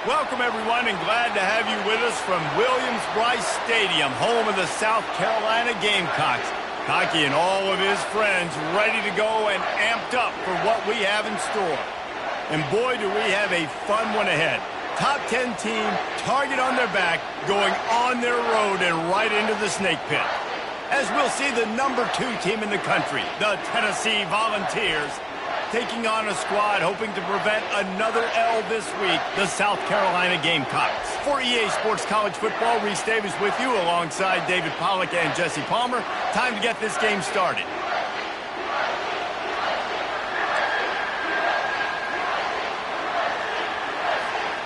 Welcome, everyone, and glad to have you with us from Williams-Brice Stadium, home of the South Carolina Gamecocks. Cocky and all of his friends ready to go and amped up for what we have in store. And boy, do we have a fun one ahead. Top 10 team, target on their back, going on their road and right into the snake pit. As we'll see the number 2 team in the country, the Tennessee Volunteers, taking on a squad hoping to prevent another L this week, the South Carolina Gamecocks. For EA Sports College Football, Reese Davis with you alongside David Pollack and Jesse Palmer. Time to get this game started.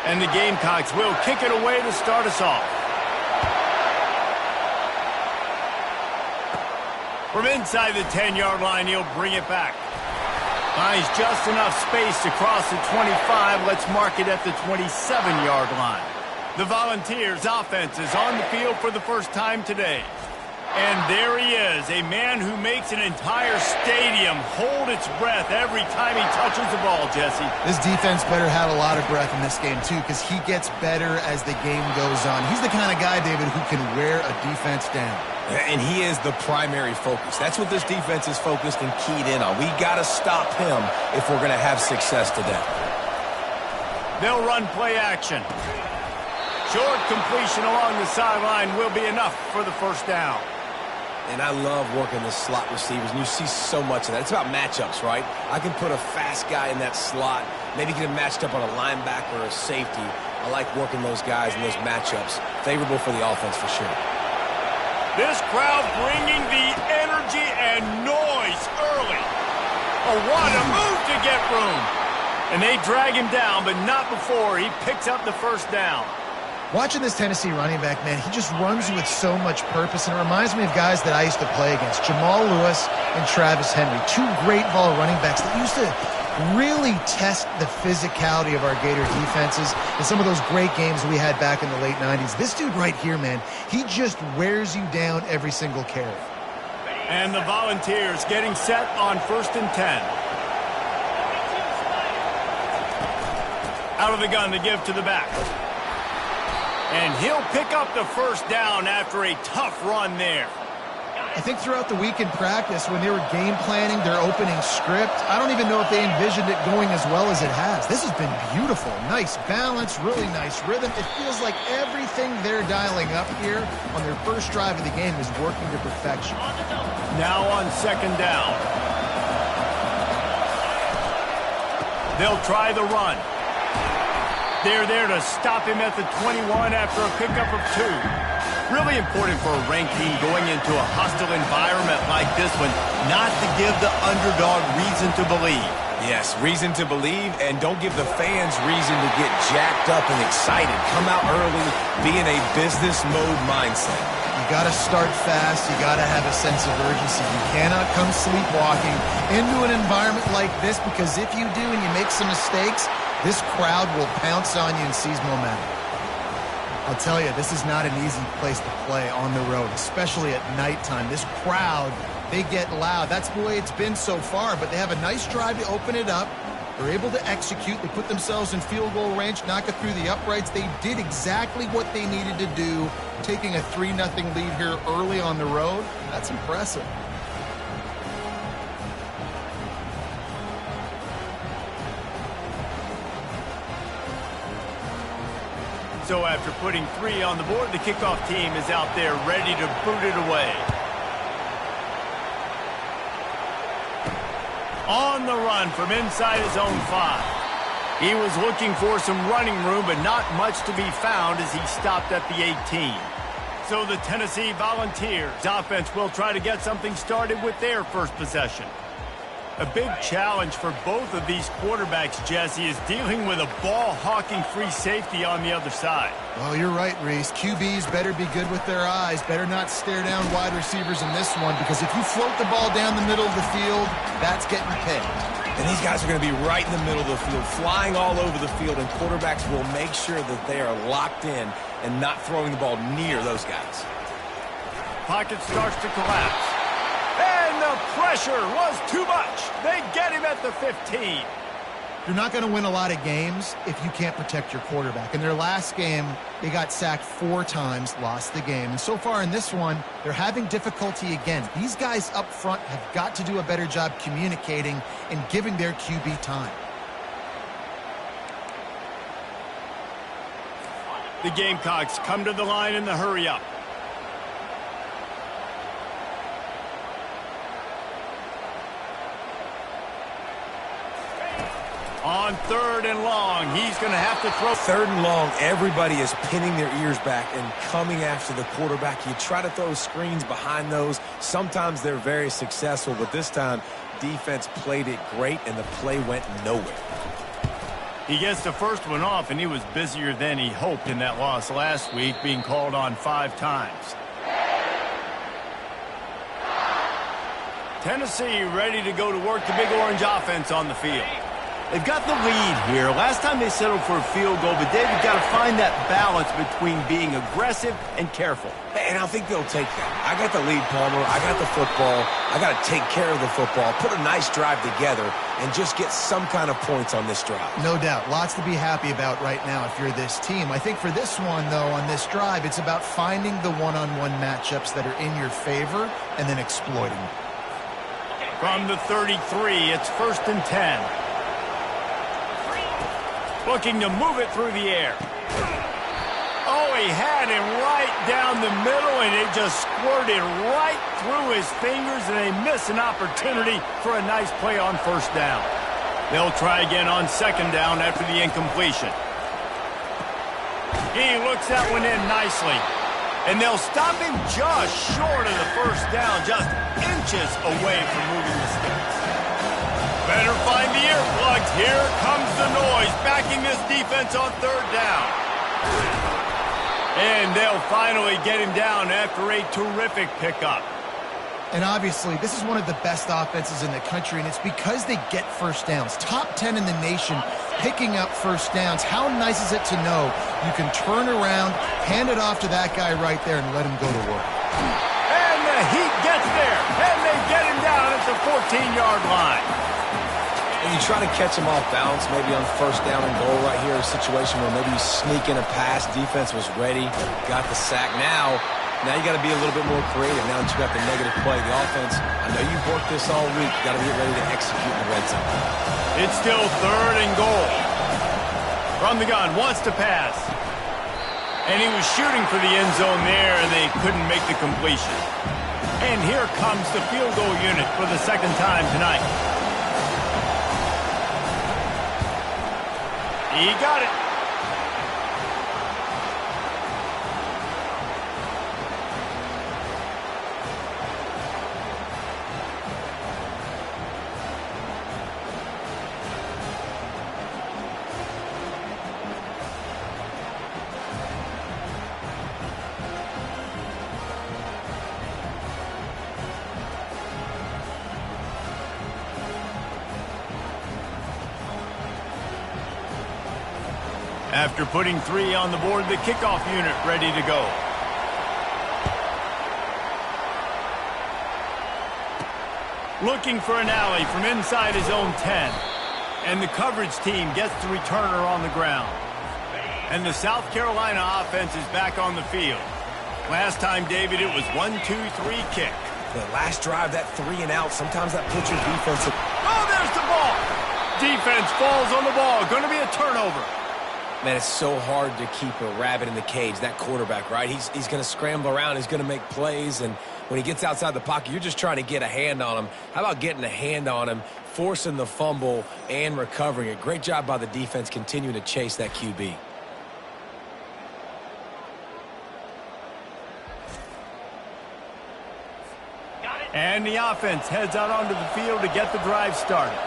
And the Gamecocks will kick it away to start us off. From inside the 10-yard line, he'll bring it back. Finds just enough space to cross the 25. Let's mark it at the 27-yard line. The Volunteers' offense is on the field for the first time today. And there he is, a man who makes an entire stadium hold its breath every time he touches the ball, Jesse. This defense better have a lot of breath in this game, too, because he gets better as the game goes on. He's the kind of guy, David, who can wear a defense down. And he is the primary focus. That's what this defense is focused and keyed in on. We got to stop him if we're going to have success today. They'll run play action. Short completion along the sideline will be enough for the first down. And I love working the slot receivers, and you see so much of that. It's about matchups, right? I can put a fast guy in that slot, maybe get him matched up on a linebacker or a safety. I like working those guys in those matchups. Favorable for the offense for sure. This crowd bringing the energy and noise early. Oh, what a move to get room. And they drag him down, but not before he picks up the first down. Watching this Tennessee running back, man, he just runs with so much purpose, and it reminds me of guys that I used to play against, Jamal Lewis and Travis Henry, 2 great ball running backs that used to really test the physicality of our Gator defenses in some of those great games we had back in the late 90s. This dude right here, man, he just wears you down every single carry. And the Volunteers getting set on 1st and 10. Out of the gun to give to the back. And he'll pick up the first down after a tough run there. I think throughout the week in practice, when they were game planning their opening script, I don't even know if they envisioned it going as well as it has. This has been beautiful. Nice balance, really nice rhythm. It feels like everything they're dialing up here on their first drive of the game is working to perfection. Now on 2nd down. They'll try the run. They're there to stop him at the 21 after a pickup of 2. Really important for a ranked team going into a hostile environment like this one, not to give the underdog reason to believe. Yes, reason to believe, and don't give the fans reason to get jacked up and excited. Come out early, be in a business mode mindset. You got to start fast. You got to have a sense of urgency. You cannot come sleepwalking into an environment like this, because if you do and you make some mistakes, this crowd will pounce on you and seize momentum. I'll tell you, this is not an easy place to play on the road, especially at nighttime. This crowd, they get loud. That's the way it's been so far, but they have a nice drive to open it up. They're able to execute. They put themselves in field goal range, knock it through the uprights. They did exactly what they needed to do, taking a 3-0 lead here early on the road. That's impressive. So after putting 3 on the board, the kickoff team is out there ready to boot it away. On the run from inside his own 5. He was looking for some running room, but not much to be found as he stopped at the 18. So the Tennessee Volunteers offense will try to get something started with their first possession. A big challenge for both of these quarterbacks, Jesse, is dealing with a ball-hawking free safety on the other side. Well, you're right, Reese. QBs better be good with their eyes. Better not stare down wide receivers in this one, because if you float the ball down the middle of the field, that's getting picked. And these guys are going to be right in the middle of the field, flying all over the field, and quarterbacks will make sure that they are locked in and not throwing the ball near those guys. Pocket starts to collapse. And the pressure was too much. They get him at the 15. You're not going to win a lot of games if you can't protect your quarterback. In their last game, they got sacked 4 times, lost the game. And so far in this one, they're having difficulty again. These guys up front have got to do a better job communicating and giving their QB time. The Gamecocks come to the line in the hurry-up. On 3rd and long, he's going to have to throw. 3rd and long, everybody is pinning their ears back and coming after the quarterback. You try to throw screens behind those. Sometimes they're very successful, but this time, defense played it great, and the play went nowhere. He gets the first one off, and he was busier than he hoped in that loss last week, being called on 5 times. Tennessee ready to go to work the Big Orange offense on the field. They've got the lead here. Last time they settled for a field goal, but they've got to find that balance between being aggressive and careful. And I think they'll take that. I got the lead, Palmer. I got the football. I got to take care of the football, put a nice drive together, and just get some kind of points on this drive. No doubt. Lots to be happy about right now if you're this team. I think for this one, though, on this drive, it's about finding the one-on-one matchups that are in your favor and then exploiting them. From the 33, it's 1st and 10. Looking to move it through the air. Oh, he had him right down the middle, and it just squirted right through his fingers, and they miss an opportunity for a nice play on 1st down. They'll try again on 2nd down after the incompletion. He looks that one in nicely. And they'll stop him just short of the 1st down, just inches away from moving the sticks. Better find the earplugs. Here comes the noise, backing this defense on 3rd down. And they'll finally get him down after a terrific pickup. And obviously, this is one of the best offenses in the country, and it's because they get 1st downs. Top 10 in the nation picking up 1st downs. How nice is it to know you can turn around, hand it off to that guy right there, and let him go to work. And the Heat gets there, and they get him down at the 14-yard line. And you try to catch him off balance, maybe on 1st down and goal right here, a situation where maybe you sneak in a pass, defense was ready, got the sack. Now you got to be a little bit more creative now that you got the negative play. The offense, I know you've worked this all week, you got to get ready to execute in the red zone. It's still 3rd and goal. From the gun, wants to pass. And he was shooting for the end zone there, and they couldn't make the completion. And here comes the field goal unit for the 2nd time tonight. He got it. After putting 3 on the board, the kickoff unit ready to go. Looking for an alley from inside his own 10. And the coverage team gets the returner on the ground. And the South Carolina offense is back on the field. Last time, David, it was 1-2-3 kick. The last drive, that 3 and out, sometimes that puts your defense... Oh, there's the ball! Defense falls on the ball. Going to be a turnover. Man, it's so hard to keep a rabbit in the cage, that quarterback, right? He's going to scramble around. He's going to make plays, and when he gets outside the pocket, you're just trying to get a hand on him. How about getting a hand on him, forcing the fumble, and recovering it? Great job by the defense continuing to chase that QB. And the offense heads out onto the field to get the drive started.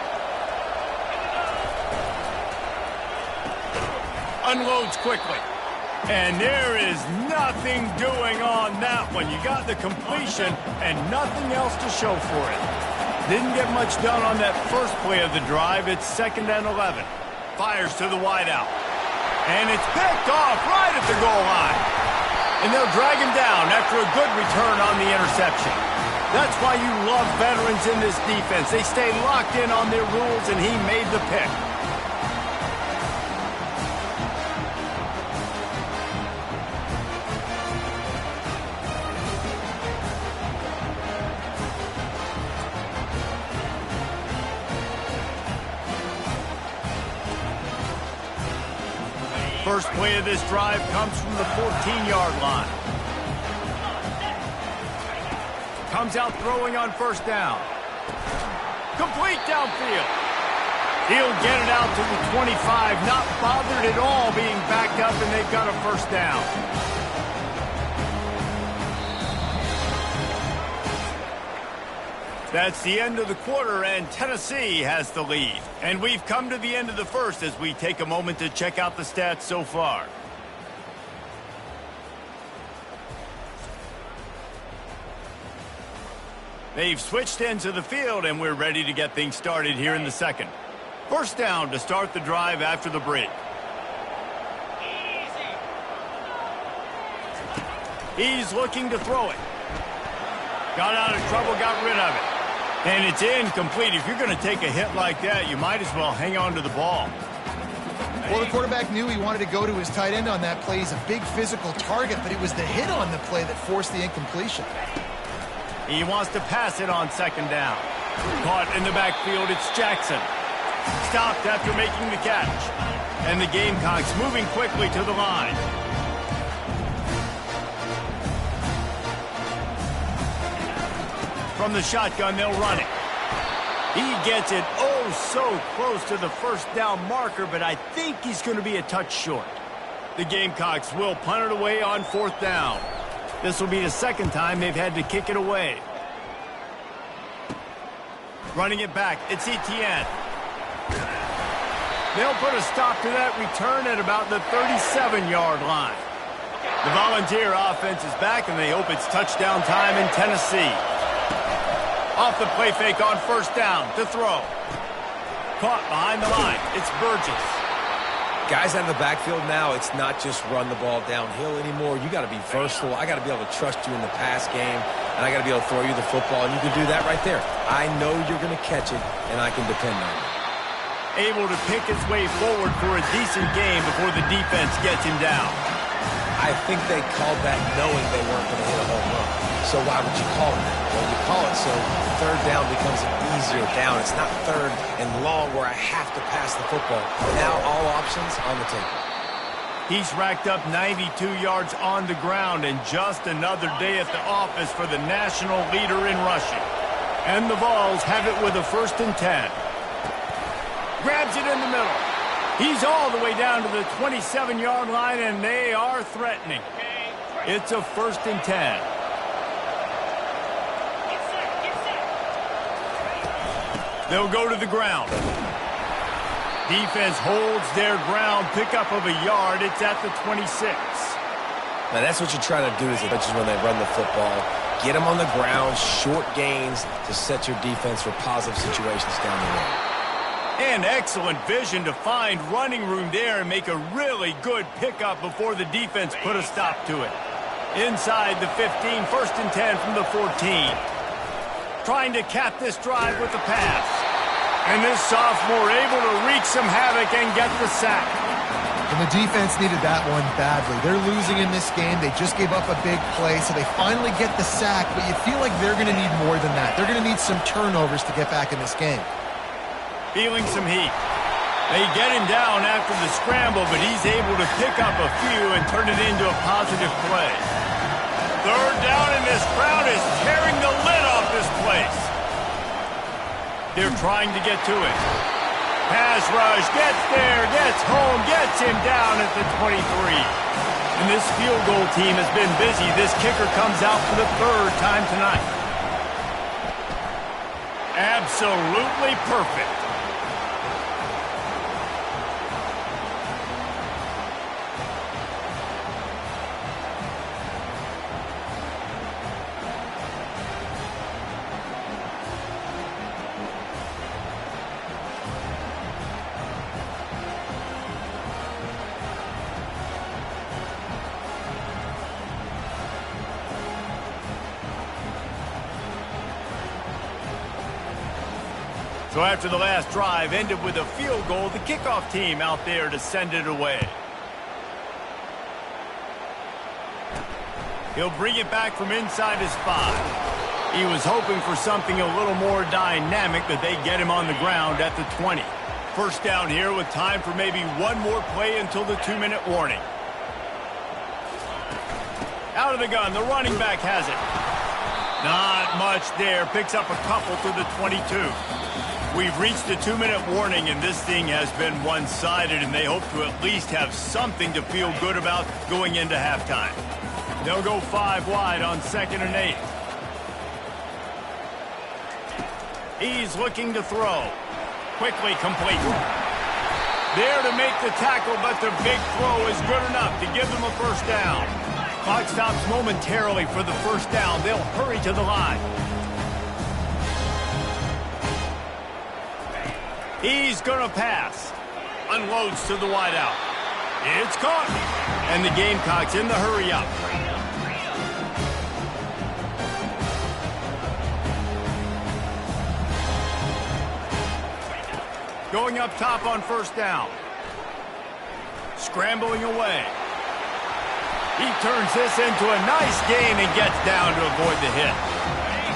Unloads quickly. And there is nothing doing on that one. You got the completion and nothing else to show for it. Didn't get much done on that first play of the drive. It's 2nd and 11. Fires to the wideout. And it's picked off right at the goal line. And they'll drag him down after a good return on the interception. That's why you love veterans in this defense. They stay locked in on their rules, and he made the pick. first play of this drive comes from the 14-yard line. Comes out throwing on first down. Complete downfield. He'll get it out to the 25, not bothered at all being backed up, and they've got a first down. That's the end of the quarter, and Tennessee has the lead. And we've come to the end of the first as we take a moment to check out the stats so far. They've switched ends of the field, and we're ready to get things started here in the second. First down to start the drive after the break. He's looking to throw it. Got out of trouble, got rid of it. And it's incomplete. If you're going to take a hit like that, you might as well hang on to the ball. Well, the quarterback knew he wanted to go to his tight end on that play. He's a big physical target, but it was the hit on the play that forced the incompletion. He wants to pass it on second down. Caught in the backfield, it's Jackson. Stopped after making the catch. And the Gamecocks moving quickly to the line. From the shotgun, they'll run it. He gets it oh so close to the first down marker, but I think he's going to be a touch short. The Gamecocks will punt it away on fourth down. This will be the second time they've had to kick it away. Running it back, it's Etienne. They'll put a stop to that return at about the 37-yard line. The Volunteer offense is back, and they hope it's touchdown time in Tennessee. Off the play fake on first down to throw. Caught behind the line. It's Burgess. Guys out of the backfield now, it's not just run the ball downhill anymore. You got to be versatile. I got to be able to trust you in the pass game, and I got to be able to throw you the football, and you can do that right there. I know you're going to catch it, and I can depend on it. Able to pick his way forward for a decent game before the defense gets him down. I think they called that knowing they weren't going to hit a home run. So why would you call it that? Well, you call it so third down becomes an easier down. It's not third and long where I have to pass the football. Now all options on the table. He's racked up 92 yards on the ground, and just another day at the office for the national leader in rushing. And the Vols have it with a 1st and 10. Grabs it in the middle. He's all the way down to the 27-yard line, and they are threatening. It's a 1st and 10. They'll go to the ground. Defense holds their ground, pickup of a yard. It's at the 26. Now that's what you try to do as much as when they run the football. Get them on the ground, short gains to set your defense for positive situations down the road. And excellent vision to find running room there and make a really good pickup before the defense put a stop to it. Inside the 15, 1st and 10 from the 14. Trying to cap this drive with the pass. And this sophomore able to wreak some havoc and get the sack. And the defense needed that one badly. They're losing in this game. They just gave up a big play, so they finally get the sack, but you feel like they're going to need more than that. They're going to need some turnovers to get back in this game. Feeling some heat. They get him down after the scramble, but he's able to pick up a few and turn it into a positive play. Third down, and this crowd is tearing the lid off this place. They're trying to get to it. Pass rush, gets there, gets home, gets him down at the 23. And this field goal team has been busy. This kicker comes out for the 3rd time tonight. Absolutely perfect. So after the last drive ended with a field goal, the kickoff team out there to send it away. He'll bring it back from inside his 5. He was hoping for something a little more dynamic, but they get him on the ground at the 20. First down here with time for maybe one more play until the 2-minute warning. Out of the gun, the running back has it. Not much there. Picks up a couple to the 22. We've reached the 2-minute warning, and this thing has been one-sided, and they hope to at least have something to feel good about going into halftime. They'll go 5 wide on 2nd and 8. He's looking to throw. Quickly complete. There to make the tackle, but the big throw is good enough to give them a first down. Clock stops momentarily for the first down. They'll hurry to the line. He's going to pass. Unloads to the wideout. It's caught. And the Gamecocks in the hurry-up. Going up top on first down. Scrambling away. He turns this into a nice gain and gets down to avoid the hit.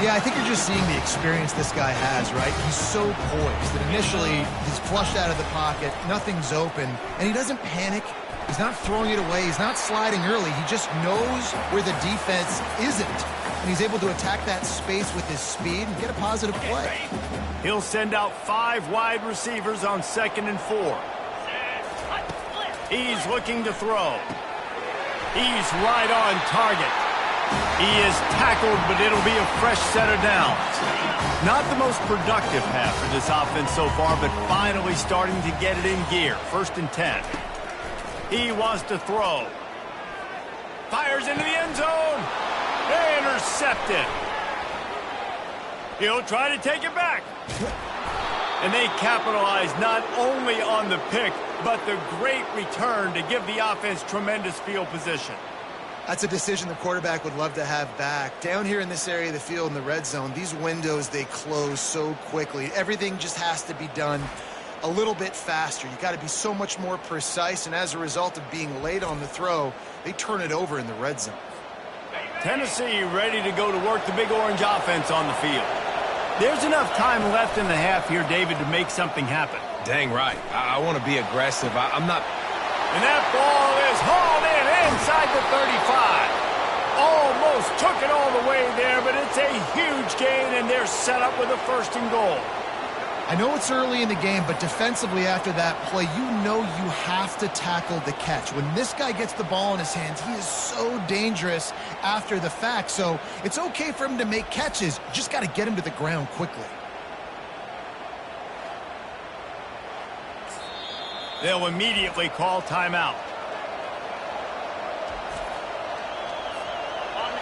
Yeah, I think you're just seeing the experience this guy has, right? He's so poised that initially he's flushed out of the pocket, nothing's open, and he doesn't panic. He's not throwing it away. He's not sliding early. He just knows where the defense isn't, and he's able to attack that space with his speed and get a positive play. He'll send out 5 wide receivers on 2nd and 4. He's looking to throw. He's right on target. He is tackled, but it'll be a fresh set of downs. Not the most productive half for this offense so far, but finally starting to get it in gear. 1st and 10. He wants to throw. Fires into the end zone. Intercepted. He'll try to take it back. And they capitalize not only on the pick, but the great return to give the offense tremendous field position. That's a decision the quarterback would love to have back. Down here in this area of the field in the red zone, these windows, they close so quickly. Everything just has to be done a little bit faster. You got to be so much more precise, and as a result of being late on the throw, they turn it over in the red zone. Tennessee ready to go to work the Big Orange offense on the field. There's enough time left in the half here, David, to make something happen. Dang right. I want to be aggressive. I'm not... And that ball is hauled in inside the 35. Almost took it all the way there, but it's a huge gain, and they're set up with a 1st and goal. I know it's early in the game, but defensively after that play, you know you have to tackle the catch. When this guy gets the ball in his hands, he is so dangerous after the fact. So it's okay for him to make catches. You just got to get him to the ground quickly. They'll immediately call timeout.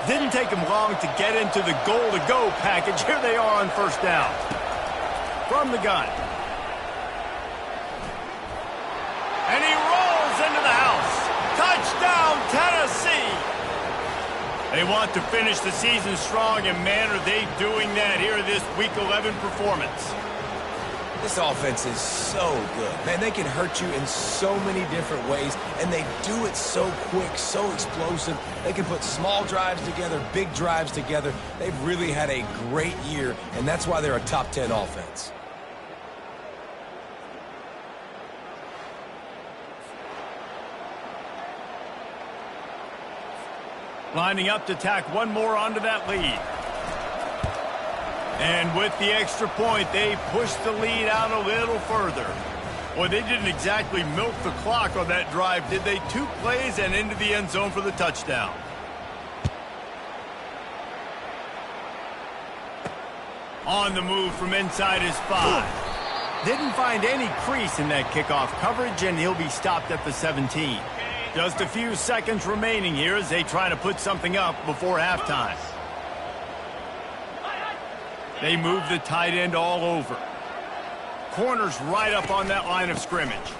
Didn't take him long to get into the goal-to-go package. Here they are on 1st down. From the gun. And he rolls into the house. Touchdown, Tennessee! They want to finish the season strong, and man, are they doing that here in this Week 11 performance. This offense is so good. Man, they can hurt you in so many different ways, and they do it so quick, so explosive. They can put small drives together, big drives together. They've really had a great year, and that's why they're a top 10 offense. Lining up to tack one more onto that lead. And with the extra point, they push the lead out a little further. Well, they didn't exactly milk the clock on that drive, did they? 2 plays and into the end zone for the touchdown. On the move from inside his 5. Didn't find any crease in that kickoff coverage, and he'll be stopped at the 17. Just a few seconds remaining here as they try to put something up before halftime. They move the tight end all over. Corners right up on that line of scrimmage.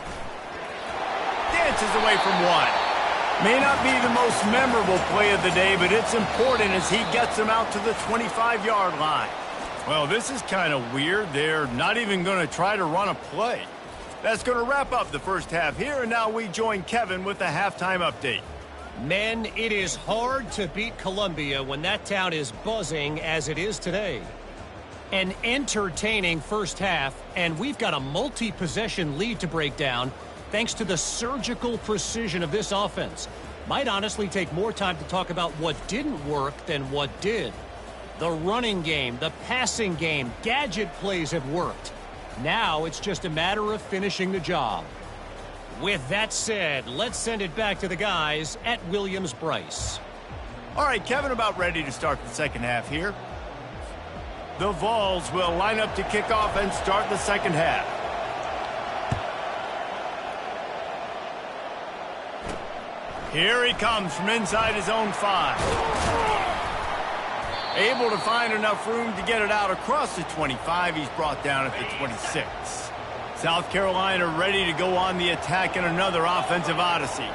Dances away from 1. May not be the most memorable play of the day, but it's important as he gets them out to the 25-yard line. Well, this is kind of weird. They're not even going to try to run a play. That's going to wrap up the first half here, and now we join Kevin with the halftime update. Men, it is hard to beat Columbia when that town is buzzing as it is today. An entertaining first half, and we've got a multi-possession lead to break down thanks to the surgical precision of this offense. Might honestly take more time to talk about what didn't work than what did. The running game, the passing game, gadget plays have worked. Now it's just a matter of finishing the job. With that said, let's send it back to the guys at Williams-Brice. All right, Kevin, about ready to start the second half here. The Vols will line up to kick off and start the second half. Here he comes from inside his own 5. Able to find enough room to get it out across the 25. He's brought down at the 26. South Carolina ready to go on the attack in another offensive odyssey.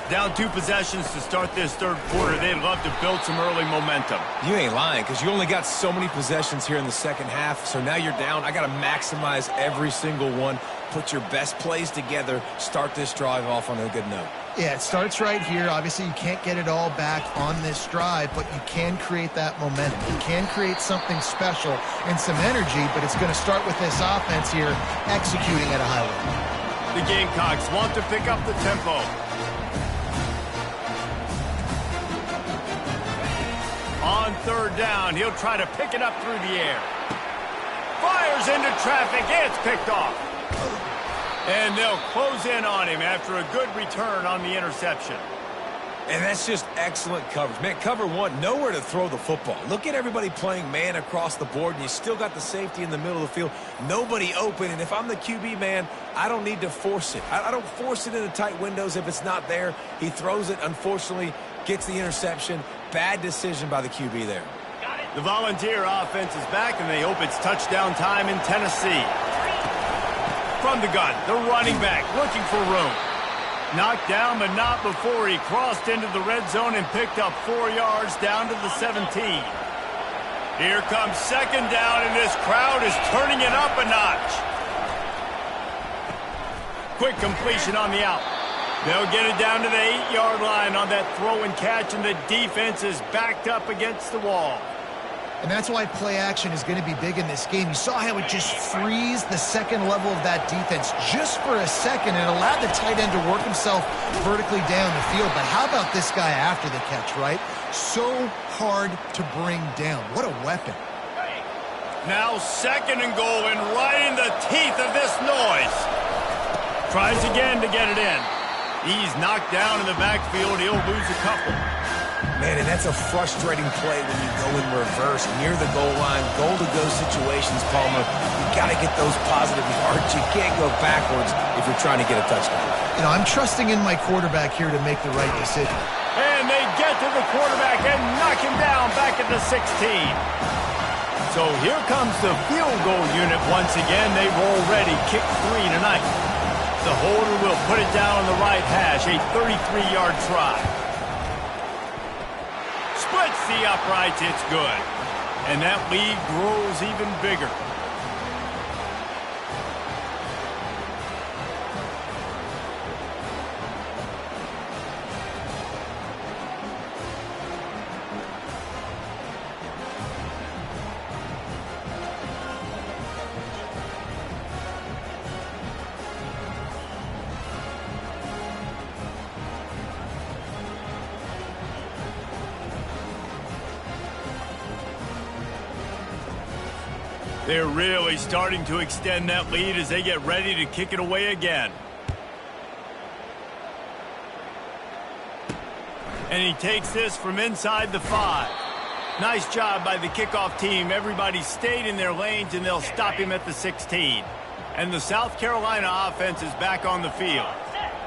Down 2 possessions to start this third quarter. They'd love to build some early momentum. You ain't lying, because you only got so many possessions here in the second half, so now you're down. I got to maximize every single one. Put your best plays together. Start this drive off on a good note. Yeah, it starts right here. Obviously, you can't get it all back on this drive, but you can create that momentum. You can create something special and some energy, but it's going to start with this offense here executing at a high level. The Gamecocks want to pick up the tempo. On third down, he'll try to pick it up through the air. Fires into traffic. It's picked off. And they'll close in on him after a good return on the interception. And that's just excellent coverage. Man, cover 1, nowhere to throw the football. Look at everybody playing man across the board, and you still got the safety in the middle of the field. Nobody open, and if I'm the QB, man, I don't need to force it. I don't force it into tight windows if it's not there. He throws it, unfortunately, gets the interception. Bad decision by the QB there. The Volunteer offense is back, and they hope it's touchdown time in Tennessee. From the gun, the running back looking for room. Knocked down, but not before he crossed into the red zone and picked up 4 yards down to the 17. Here comes second down, and this crowd is turning it up a notch. Quick completion on the out. They'll get it down to the 8-yard line on that throw and catch, and the defense is backed up against the wall. And that's why play action is going to be big in this game. You saw how it just frees the second level of that defense just for a second and allowed the tight end to work himself vertically down the field. But how about this guy after the catch, right? So hard to bring down. What a weapon. Now second and goal, and right in the teeth of this noise. Tries again to get it in. He's knocked down in the backfield. He'll lose a couple. Man, and that's a frustrating play when you go in reverse near the goal line, goal-to-go situations, Palmer. You got to get those positive yards. You can't go backwards if you're trying to get a touchdown. You know, I'm trusting in my quarterback here to make the right decision. And they get to the quarterback and knock him down back at the 16. So here comes the field goal unit once again. They've already kicked 3 tonight. The holder will put it down on the right hash, a 33-yard try. Splits the uprights, it's good. And that lead grows even bigger. They're really starting to extend that lead as they get ready to kick it away again. And he takes this from inside the 5. Nice job by the kickoff team. Everybody stayed in their lanes, and they'll stop him at the 16. And the South Carolina offense is back on the field.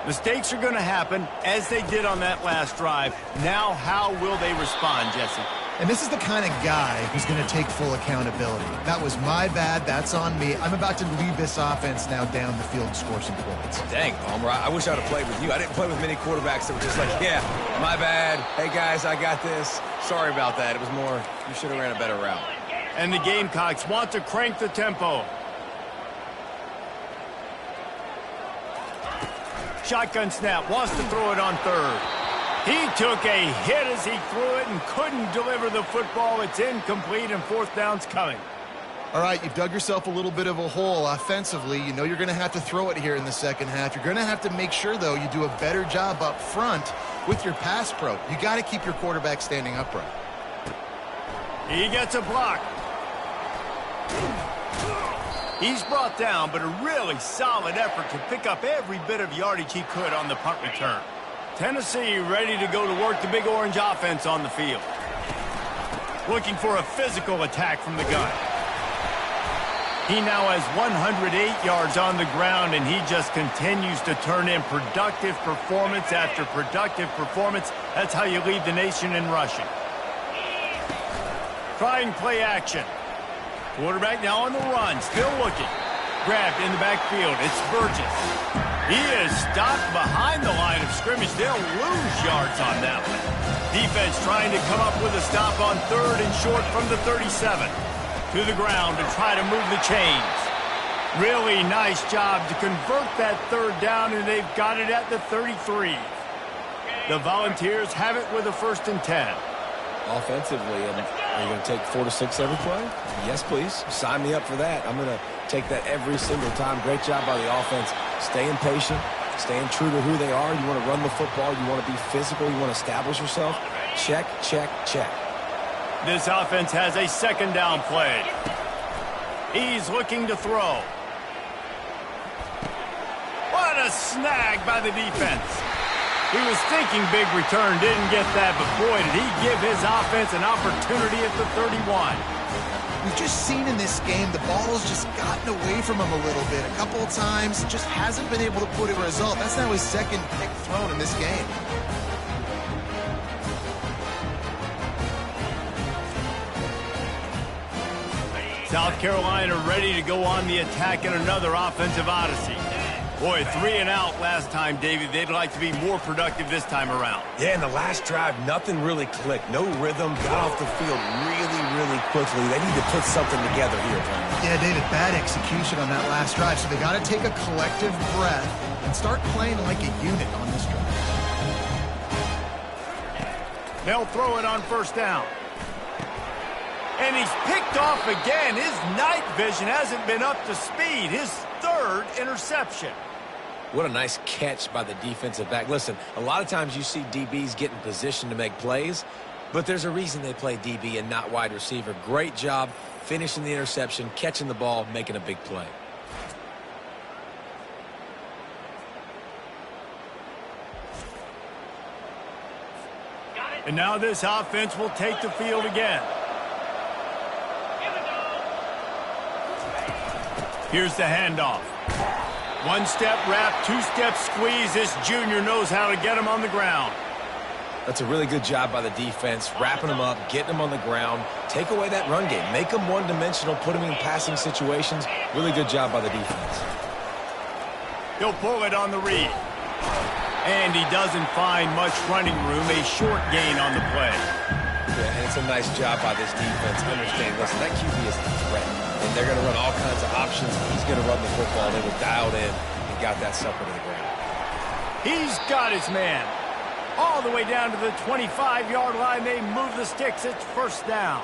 Mistakes are going to happen, as they did on that last drive. Now, how will they respond, Jesse? And this is the kind of guy who's going to take full accountability. That was my bad. That's on me. I'm about to lead this offense now down the field and score some points. Dang, Palmer, I wish I would have played with you. I didn't play with many quarterbacks that were just like, yeah, my bad. Hey, guys, I got this. Sorry about that. It was more, you should have ran a better route. And the Gamecocks want to crank the tempo. Shotgun snap, wants to throw it on third. He took a hit as he threw it and couldn't deliver the football. It's incomplete, and fourth down's coming. All right, you've dug yourself a little bit of a hole offensively. You know you're going to have to throw it here in the second half. You're going to have to make sure, though, you do a better job up front with your pass pro. You got to keep your quarterback standing upright. He gets a block. He's brought down, but a really solid effort to pick up every bit of yardage he could on the punt return. Tennessee ready to go to work the Big Orange offense on the field. Looking for a physical attack from the gun. He now has 108 yards on the ground, and he just continues to turn in productive performance after productive performance. That's how you lead the nation in rushing. Trying play action. Quarterback now on the run, still looking. Grabbed in the backfield. It's Burgess. He is stopped behind the line of scrimmage. They'll lose yards on that one. Defense trying to come up with a stop on 3rd and short from the 37. To the ground to try to move the chains. Really nice job to convert that 3rd down, and they've got it at the 33. The Volunteers have it with a 1st and 10. Offensively, are you going to take 4 to 6 every play? Yes, please. Sign me up for that. I'm going to take that every single time. Great job by the offense. Staying patient, staying true to who they are. You want to run the football. You want to be physical. You want to establish yourself. Check, check, check. This offense has a 2nd down play. He's looking to throw. What a snag by the defense. He was thinking big return, didn't get that, but boy, did he give his offense an opportunity at the 31. We've just seen in this game the ball's just gotten away from him a little bit. A couple of times, just hasn't been able to put a result. That's now his 2nd pick thrown in this game. South Carolina ready to go on the attack in another offensive odyssey. Boy, 3 and out last time, David. They'd like to be more productive this time around. Yeah, in the last drive, nothing really clicked. No rhythm, got off the field really, really quickly. They need to put something together here, Brandon. Yeah, David, bad execution on that last drive, so they got to take a collective breath and start playing like a unit on this drive. They'll throw it on 1st down. And he's picked off again. His night vision hasn't been up to speed. His 3rd interception. What a nice catch by the defensive back. Listen, a lot of times you see DBs get in position to make plays, but there's a reason they play DB and not wide receiver. Great job finishing the interception, catching the ball, making a big play. And now this offense will take the field again. Here's the handoff. 1-step wrap, 2-step squeeze. This junior knows how to get him on the ground. That's a really good job by the defense, wrapping them up, getting them on the ground. Take away that run game. Make them one-dimensional, put them in passing situations. Really good job by the defense. He'll pull it on the read. And he doesn't find much running room. A short gain on the play. Yeah, and it's a nice job by this defense. Understand, listen, that QB is a threat. And they're going to run all kinds of options. He's going to run the football. They were dialed in and got that sucker to the ground. He's got his man. All the way down to the 25-yard line. They move the sticks. It's 1st down.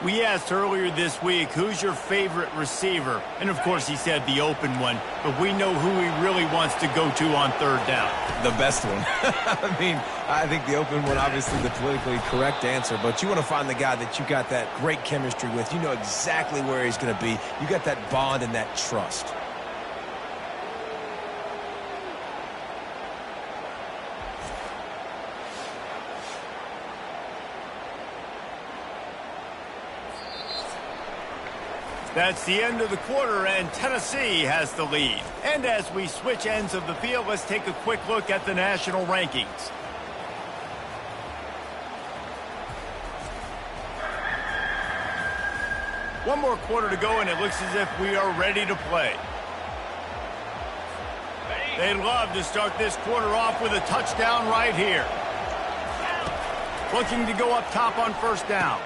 We asked earlier this week, who's your favorite receiver? And, of course, he said the open one. But we know who he really wants to go to on 3rd down. The best one. I mean, I think the open one, obviously the politically correct answer. But you want to find the guy that you got that great chemistry with. You know exactly where he's going to be. You got that bond and that trust. That's the end of the quarter, and Tennessee has the lead. And as we switch ends of the field, let's take a quick look at the national rankings. One more quarter to go, and it looks as if we are ready to play. They'd love to start this quarter off with a touchdown right here. Looking to go up top on 1st down.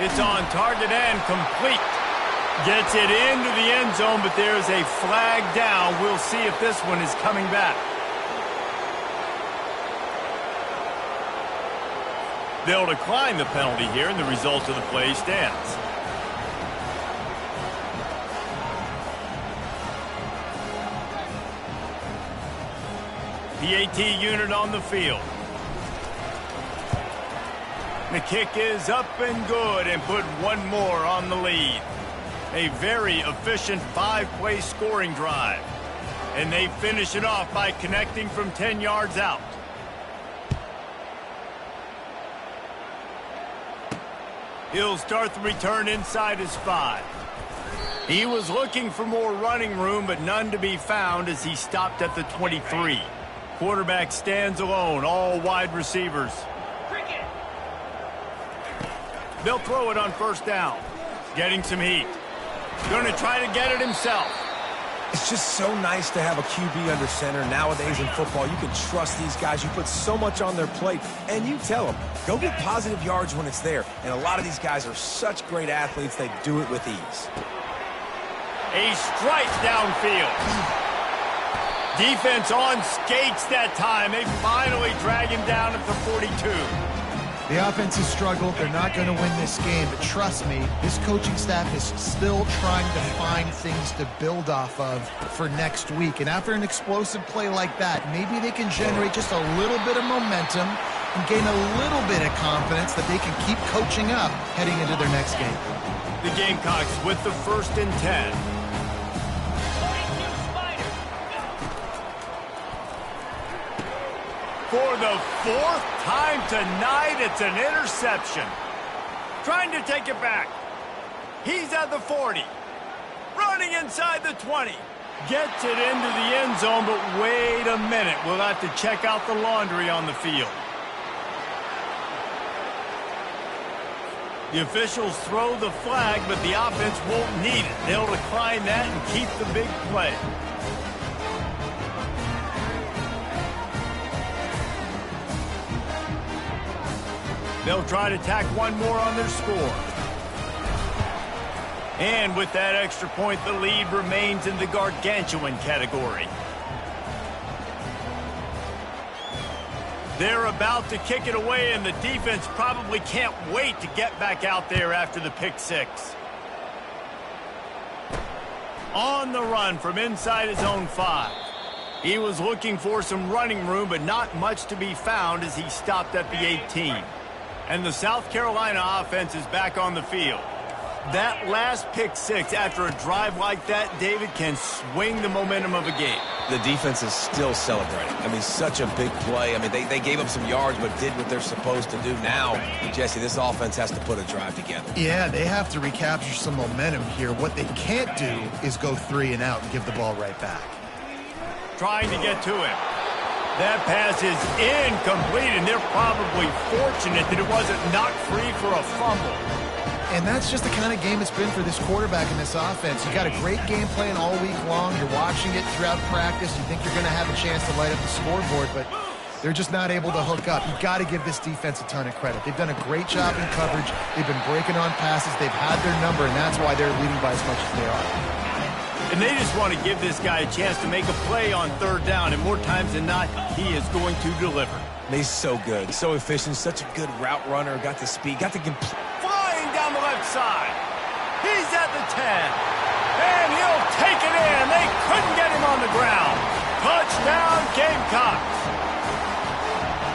It's on target and complete. Gets it into the end zone, but there's a flag down. We'll see if this one is coming back. They'll decline the penalty here, and the result of the play stands. PAT unit on the field. The kick is up and good and put one more on the lead. A very efficient 5-play scoring drive. And they finish it off by connecting from 10 yards out. He'll start the return inside his 5. He was looking for more running room, but none to be found as he stopped at the 23. Quarterback stands alone, all wide receivers. They'll throw it on first down. Getting some heat. Going to try to get it himself. It's just so nice to have a QB under center. Nowadays in football, you can trust these guys. You put so much on their plate, and you tell them, go get positive yards when it's there. And a lot of these guys are such great athletes, they do it with ease. A strike downfield. Defense on skates that time. They finally drag him down at the 42. The offense has struggled. They're not going to win this game, but trust me, this coaching staff is still trying to find things to build off of for next week. And after an explosive play like that, maybe they can generate just a little bit of momentum and gain a little bit of confidence that they can keep coaching up heading into their next game. The Gamecocks with the 1st and 10. For the 4th time tonight, it's an interception. Trying to take it back. He's at the 40. Running inside the 20. Gets it into the end zone, but wait a minute. We'll have to check out the laundry on the field. The officials throw the flag, but the offense won't need it. They'll decline that and keep the big play. They'll try to tack one more on their score. And with that extra point, the lead remains in the gargantuan category. They're about to kick it away, and the defense probably can't wait to get back out there after the pick 6. On the run from inside his own 5. He was looking for some running room, but not much to be found as he stopped at the 18. And the South Carolina offense is back on the field. That last pick 6 after a drive like that, David, can swing the momentum of a game. The defense is still celebrating. I mean, such a big play. I mean, they gave up some yards but did what they're supposed to do. Now, Jesse, this offense has to put a drive together. Yeah, they have to recapture some momentum here. What they can't do is go 3 and out and give the ball right back. Trying to get to him. That pass is incomplete, and they're probably fortunate that it wasn't knocked free for a fumble. And that's just the kind of game it's been for this quarterback in this offense. You got a great game plan all week long. You're watching it throughout practice. You think you're going to have a chance to light up the scoreboard, but they're just not able to hook up. You've got to give this defense a ton of credit. They've done a great job in coverage. They've been breaking on passes. They've had their number, and that's why they're leading by as much as they are. And they just want to give this guy a chance to make a play on 3rd down, and more times than not, he is going to deliver. He's so good, so efficient, such a good route runner, got the speed, got the complete. Flying down the left side. He's at the 10. And he'll take it in. They couldn't get him on the ground. Touchdown, Gamecocks.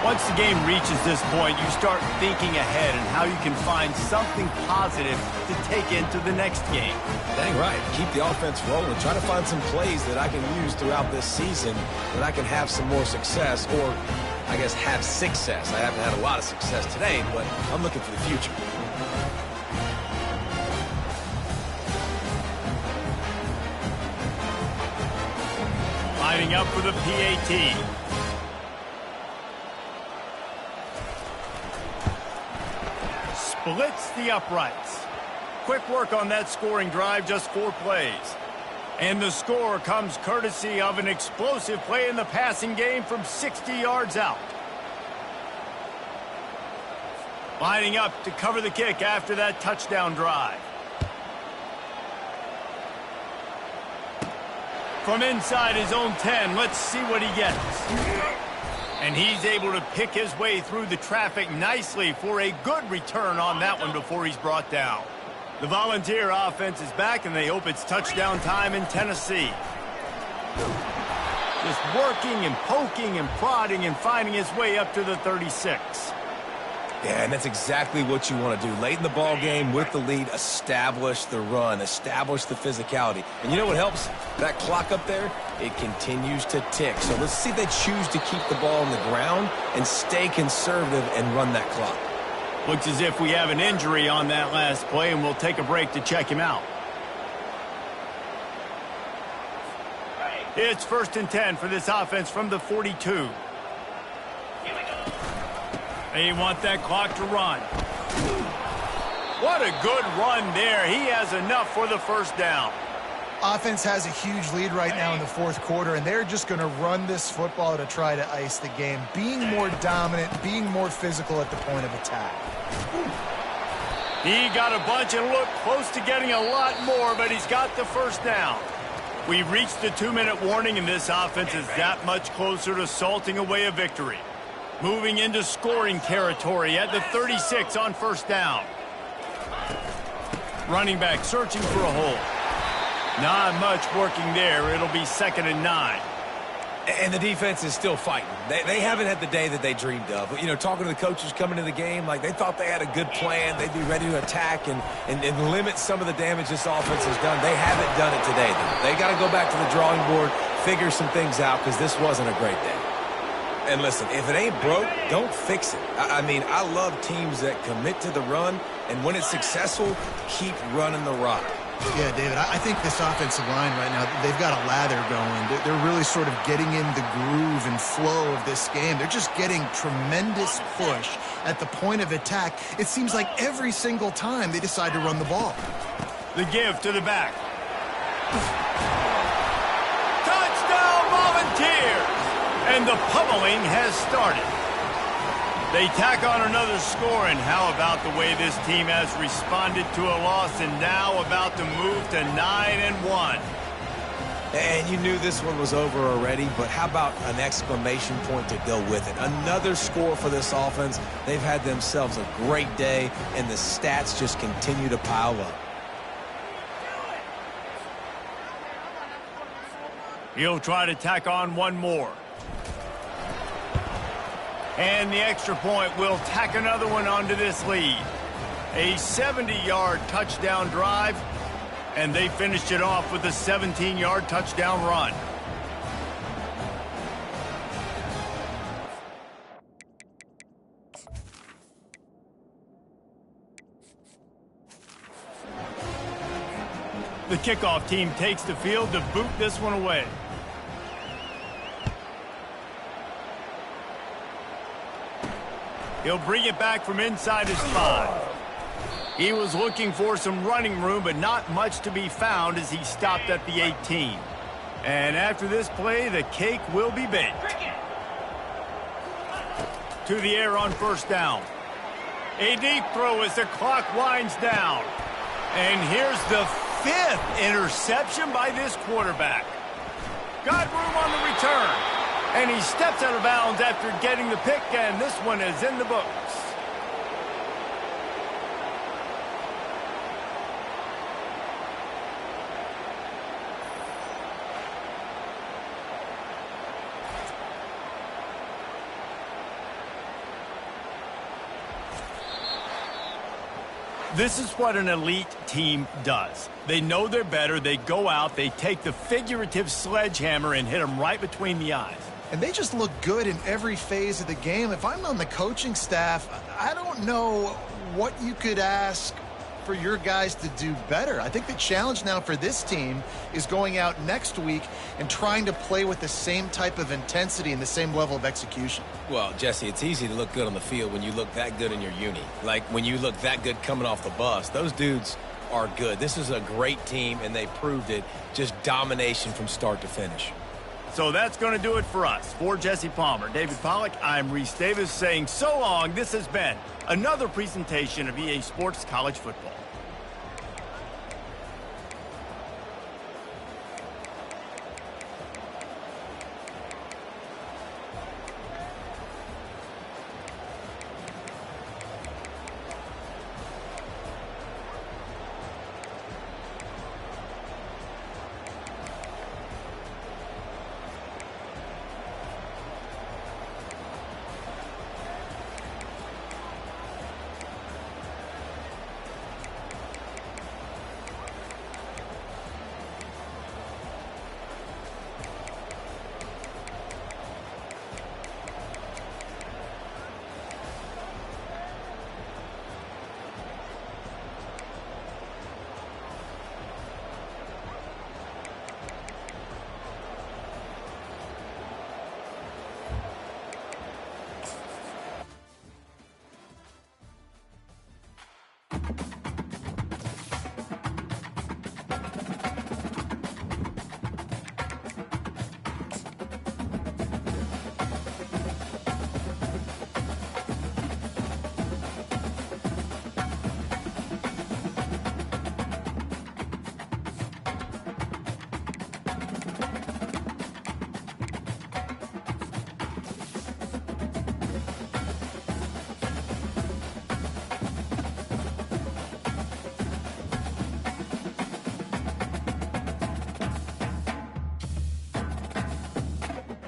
Once the game reaches this point, you start thinking ahead and how you can find something positive to take into the next game. Dang right. Keep the offense rolling. Try to find some plays that I can use throughout this season that I can have some more success, or I guess have success. I haven't had a lot of success today, but I'm looking for the future. Lining up for the PAT. Splits the uprights. Quick work on that scoring drive, just 4 plays. And the score comes courtesy of an explosive play in the passing game from 60 yards out. Lining up to cover the kick after that touchdown drive. From inside his own 10, let's see what he gets. And he's able to pick his way through the traffic nicely for a good return on that one before he's brought down. The Volunteer offense is back, and they hope it's touchdown time in Tennessee. Just working and poking and prodding and finding his way up to the 36. Yeah, and that's exactly what you want to do. Late in the ball game with the lead, establish the run, establish the physicality. And you know what helps? That clock up there, it continues to tick. So let's see if they choose to keep the ball on the ground and stay conservative and run that clock. Looks as if we have an injury on that last play, and we'll take a break to check him out. It's 1st and 10 for this offense from the 42. They want that clock to run. What a good run there. He has enough for the first down. Offense has a huge lead right now in the fourth quarter, and they're just going to run this football to try to ice the game. Being more dominant, being more physical at the point of attack. He got a bunch and looked close to getting a lot more, but he's got the first down. We've reached the 2-minute warning, and this offense is that much closer to salting away a victory. Moving into scoring territory at the 36 on first down. Running back searching for a hole. Not much working there. It'll be 2nd and 9. And the defense is still fighting. They haven't had the day that they dreamed of. You know, talking to the coaches coming to the game, like they thought they had a good plan. They'd be ready to attack and limit some of the damage this offense has done. They haven't done it today, though. They got to go back to the drawing board, figure some things out, because this wasn't a great day. And listen, if it ain't broke, don't fix it. I mean, I love teams that commit to the run, and when it's successful, keep running the rock. Yeah, David, I think this offensive line right now, they've got a lather going. They're really sort of getting in the groove and flow of this game. They're just getting tremendous push at the point of attack. It seems like every single time they decide to run the ball. The give to the back. Touchdown, Volunteers! And the pummeling has started. They tack on another score, and how about the way this team has responded to a loss and now about to move to 9-1. And you knew this one was over already, but how about an exclamation point to go with it? Another score for this offense. They've had themselves a great day, and the stats just continue to pile up. He'll try to tack on one more. And the extra point will tack another one onto this lead. A 70-yard touchdown drive, and they finished it off with a 17-yard touchdown run. The kickoff team takes the field to boot this one away. He'll bring it back from inside his 5. He was looking for some running room, but not much to be found as he stopped at the 18. And after this play, the cake will be baked. To the air on first down. A deep throw as the clock winds down. And here's the 5th interception by this quarterback. Got room on the return. And he steps out of bounds after getting the pick, and this one is in the books. This is what an elite team does. They know they're better. They go out, they take the figurative sledgehammer and hit them right between the eyes. And they just look good in every phase of the game. If I'm on the coaching staff, I don't know what you could ask for your guys to do better. I think the challenge now for this team is going out next week and trying to play with the same type of intensity and the same level of execution. Well, Jesse, it's easy to look good on the field when you look that good in your uni. Like when you look that good coming off the bus. Those dudes are good. This is a great team, and they proved it. Just domination from start to finish. So that's going to do it for us. For Jesse Palmer, David Pollack, I'm Reese Davis saying so long. This has been another presentation of EA Sports College Football.